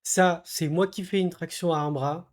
Ça, c'est moi qui fais une traction à un bras.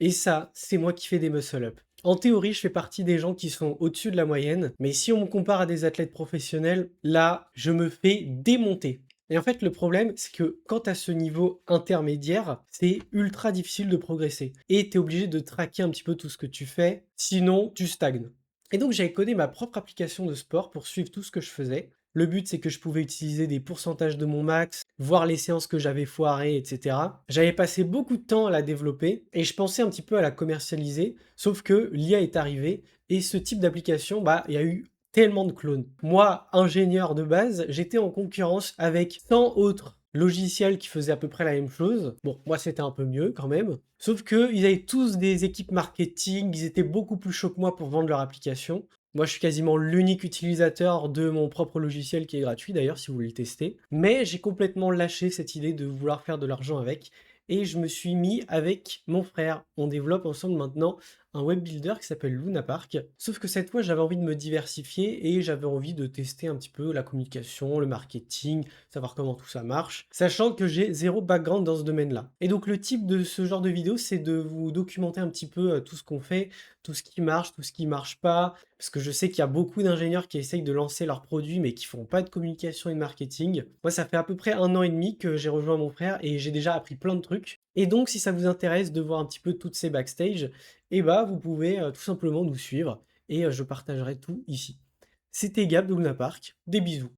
Et ça, c'est moi qui fais des muscle up. En théorie, je fais partie des gens qui sont au-dessus de la moyenne, mais si on me compare à des athlètes professionnels, là, je me fais démonter. Et en fait, le problème, c'est que quand tu as ce niveau intermédiaire, c'est ultra difficile de progresser. Et tu es obligé de traquer un petit peu tout ce que tu fais, sinon tu stagnes. Et donc, j'avais codé ma propre application de sport pour suivre tout ce que je faisais. Le but, c'est que je pouvais utiliser des pourcentages de mon max, voir les séances que j'avais foirées, etc. J'avais passé beaucoup de temps à la développer et je pensais un petit peu à la commercialiser, sauf que l'IA est arrivée et ce type d'application, bah, il y a eu tellement de clones. Moi, ingénieur de base, j'étais en concurrence avec 100 autres logiciels qui faisaient à peu près la même chose. Bon, moi, c'était un peu mieux quand même. Sauf que ils avaient tous des équipes marketing, ils étaient beaucoup plus chauds que moi pour vendre leur application. Moi, je suis quasiment l'unique utilisateur de mon propre logiciel qui est gratuit d'ailleurs si vous voulez le tester. Mais j'ai complètement lâché cette idée de vouloir faire de l'argent avec et je me suis mis avec mon frère. On développe ensemble maintenant un web builder qui s'appelle Luna Park. Sauf que cette fois, j'avais envie de me diversifier et j'avais envie de tester un petit peu la communication, le marketing, savoir comment tout ça marche, sachant que j'ai zéro background dans ce domaine-là. Et donc le type de ce genre de vidéo, c'est de vous documenter un petit peu tout ce qu'on fait, tout ce qui marche pas, parce que je sais qu'il y a beaucoup d'ingénieurs qui essayent de lancer leurs produits mais qui font pas de communication et de marketing. Moi, ça fait à peu près 1 an et demi que j'ai rejoint mon frère et j'ai déjà appris plein de trucs. Et donc, si ça vous intéresse de voir un petit peu toutes ces backstage, eh bah, vous pouvez tout simplement nous suivre et je partagerai tout ici. C'était Gab de Luna Park. Des bisous.